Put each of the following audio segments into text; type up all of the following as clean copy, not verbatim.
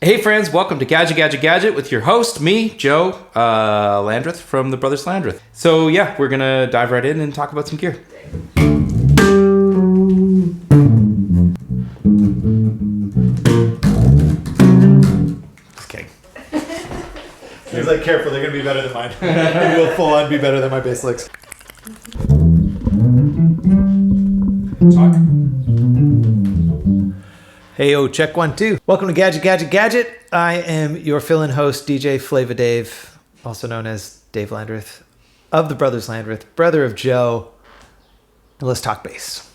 Hey friends, welcome to Gadget with your host, me, Joe Landreth from the Brothers Landreth. So yeah, we're gonna dive right in and talk about some gear. Just kidding. He was like, careful, they're gonna be better than mine. Maybe we'll full on be better than my bass licks. Talk. Hey, check 1, 2. Welcome to Gadget. I am your fill-in host, DJ Flava Dave, also known as Dave Landreth of the Brothers Landreth, brother of Joe. And let's talk bass.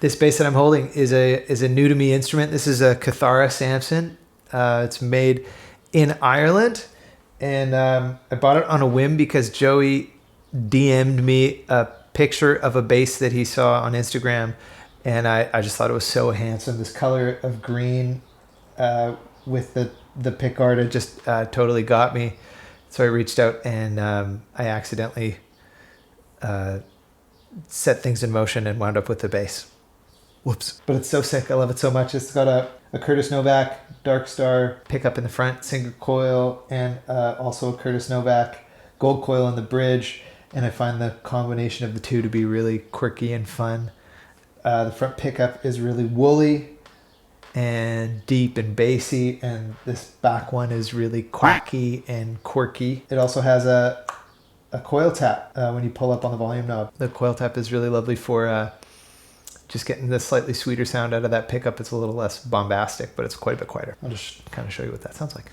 This bass that I'm holding is a new to me instrument. This is a Cathara Samson. It's made in Ireland, and I bought it on a whim because Joey DM'd me a picture of a bass that he saw on Instagram. And I just thought it was so handsome. This color of green with the pickguard, it just totally got me. So I reached out and I accidentally set things in motion and wound up with the bass. Whoops. But it's so sick. I love it so much. It's got a Curtis Novak Dark Star pickup in the front, single coil, and also a Curtis Novak gold coil in the bridge. And I find the combination of the two to be really quirky and fun. The front pickup is really woolly and deep and bassy, and this back one is really quacky and quirky. It also has a coil tap when you pull up on the volume knob. The coil tap is really lovely for just getting the slightly sweeter sound out of that pickup. It's a little less bombastic, but it's quite a bit quieter. I'll just kind of show you what that sounds like.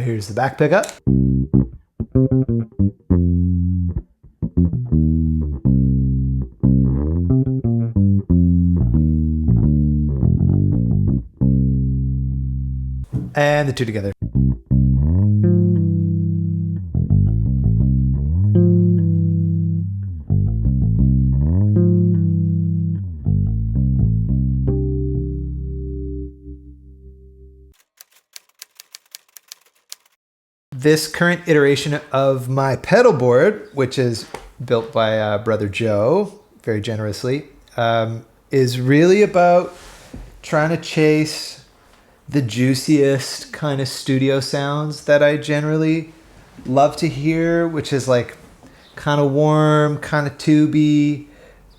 Here's the back pickup. And the two together. This current iteration of my pedalboard, which is built by brother Joe, very generously, is really about trying to chase the juiciest kind of studio sounds that I generally love to hear, which is like kind of warm, kind of tubey.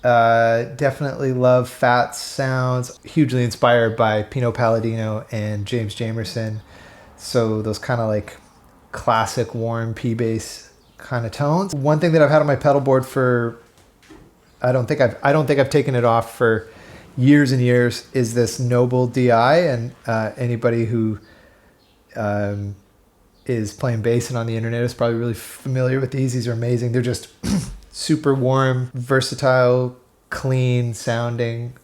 Definitely love fat sounds. Hugely inspired by Pino Palladino and James Jamerson. So those kind of like classic warm P bass kind of tones. One thing that I've had on my pedalboard for I don't think I've taken it off for years and years is this Noble DI, and anybody who is playing bass and on the internet is probably really familiar with these. These are amazing. They're just super warm, versatile, clean sounding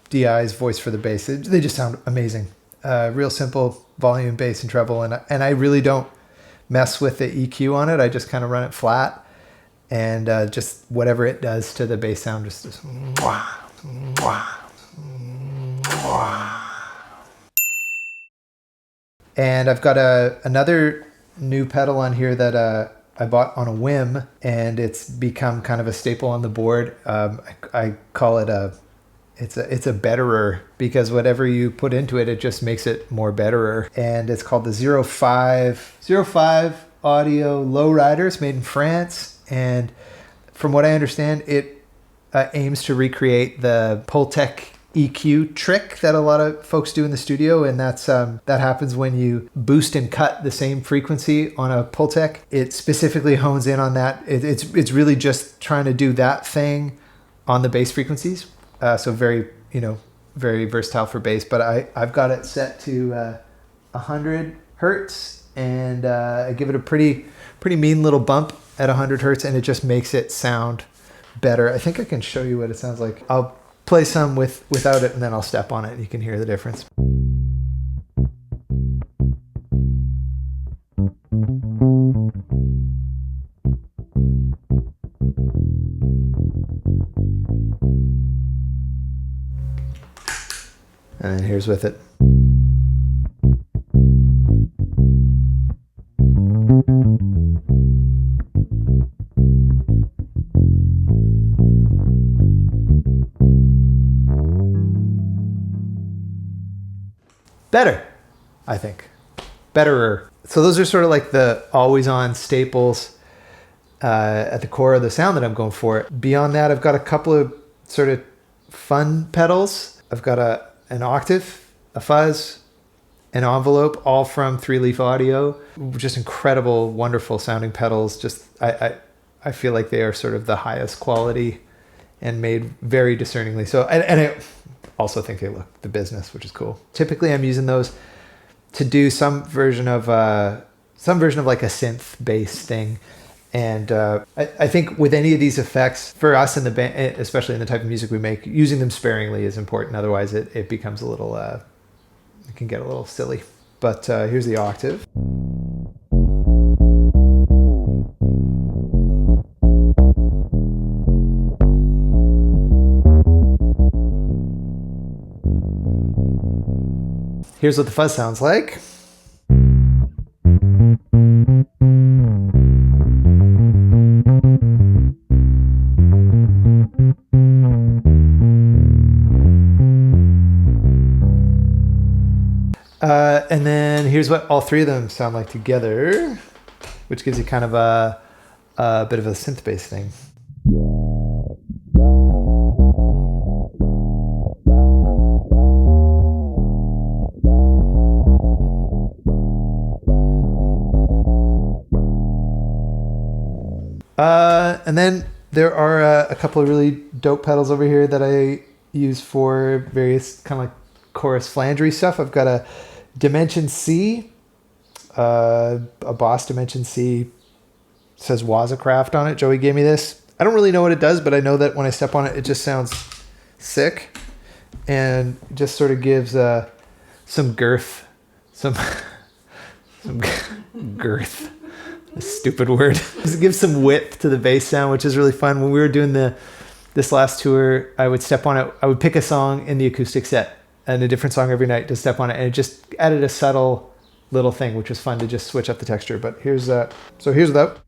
DI's voice for the bass. They just sound amazing. Real simple volume, bass, and treble, and I really don't mess with the EQ on it. I just kind of run it flat, and just whatever it does to the bass sound, just mwah, mwah, mwah. And I've got another new pedal on here that I bought on a whim, and it's become kind of a staple on the board. I call it it's a betterer, because whatever you put into it, it just makes it more betterer. And it's called the 05 Audio Lowrider. It's made in France, and from what I understand, it aims to recreate the Pultec EQ trick that a lot of folks do in the studio, and that happens when you boost and cut the same frequency on a Pultec. It specifically hones in on that. It's really just trying to do that thing on the bass frequencies. So very versatile for bass. But I've got it set to 100 hertz, and I give it a pretty mean little bump at 100 hertz, and it just makes it sound better. I think I can show you what it sounds like. I'll play some without it, and then I'll step on it, and you can hear the difference. And then here's with it. Better, I think. Betterer. So those are sort of like the always-on staples at the core of the sound that I'm going for. Beyond that, I've got a couple of sort of fun pedals. I've got an octave, a fuzz, an envelope, all from 3-Leaf Audio. Just incredible, wonderful sounding pedals. Just I feel like they are sort of the highest quality and made very discerningly. So and I also think they look the business, which is cool. Typically, I'm using those to do some version of like a synth bass thing. And I think with any of these effects, for us in the band, especially in the type of music we make, using them sparingly is important. Otherwise, it becomes a little, it can get a little silly. But here's the octave. Here's what the fuzz sounds like. And then here's what all three of them sound like together, which gives you kind of a bit of a synth bass thing. And then there are a couple of really dope pedals over here that I use for various kind of like chorus flangery stuff. I've got a Dimension C, a Boss Dimension C, says Wazacraft on it. Joey gave me this. I don't really know what it does, but I know that when I step on it, it just sounds sick and just sort of gives some girth, some girth. A stupid word. It gives some width to the bass sound, which is really fun. When we were doing this last tour, I would step on it. I would pick a song in the acoustic set and a different song every night to step on it, and it just added a subtle little thing, which was fun to just switch up the texture. But here's that. So here's without.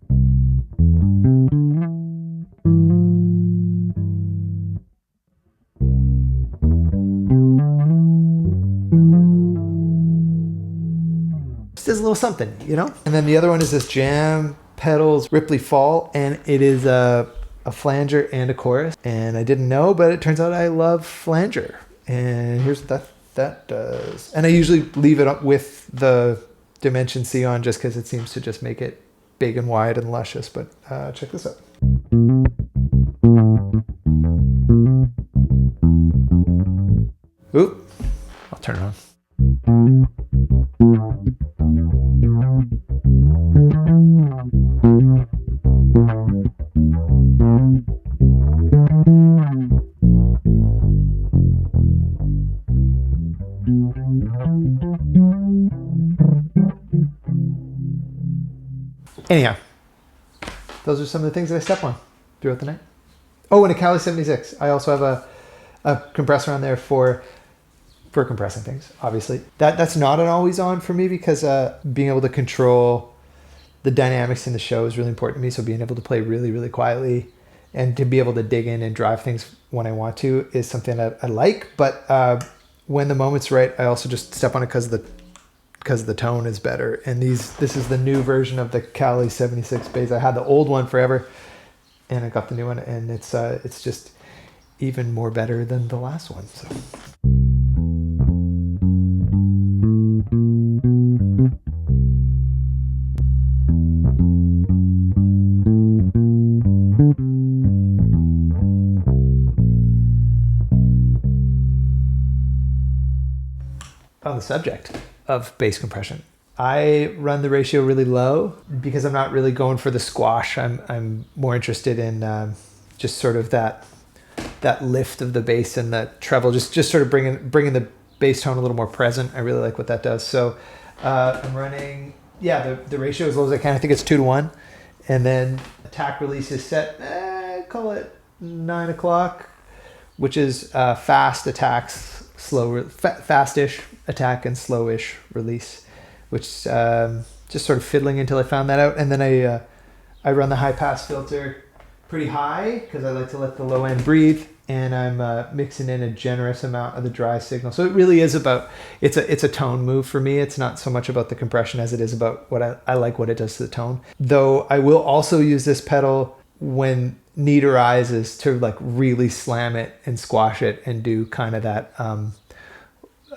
Just as a little something, you know? And then the other one is this Jam Pedals Ripley Fall, and it is a flanger and a chorus. And I didn't know, but it turns out I love flanger. And here's what that does. And I usually leave it up with the Dimension C on just because it seems to just make it big and wide and luscious. But check this out. Oop, I'll turn it on. Anyhow, those are some of the things that I step on throughout the night. Oh, and a Cali 76. I also have a compressor on there for compressing things, obviously. That's not an always on for me because being able to control the dynamics in the show is really important to me. So being able to play really, really quietly and to be able to dig in and drive things when I want to is something that I like. But when the moment's right, I also just step on it because the tone is better. And this is the new version of the Cali 76 bass. I had the old one forever and I got the new one, and it's just even more better than the last one. So on the subject of bass compression, I run the ratio really low because I'm not really going for the squash. I'm more interested in just sort of that lift of the bass and the treble, just sort of bringing the bass tone a little more present. I really like what that does. So I'm running, the ratio as low as I can. I think it's 2-to-1, and then attack release is set. Call it 9 o'clock, which is fast attacks fastish attack and slowish release, which just sort of fiddling until I found that out. And then I run the high pass filter pretty high because I like to let the low end breathe, and I'm mixing in a generous amount of the dry signal. So it really is about, it's a tone move for me. It's not so much about the compression as it is about what I like what it does to the tone. Though I will also use this pedal when need arises to like really slam it and squash it and do kind of that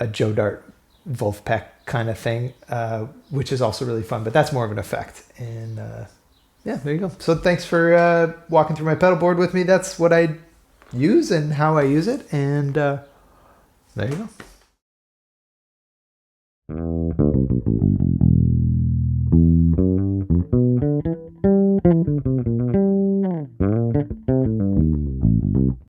a Joe Dart Wolfpack kind of thing, which is also really fun, but that's more of an effect. And yeah, there you go. So thanks for walking through my pedal board with me. That's what I use and how I use it. And there you go.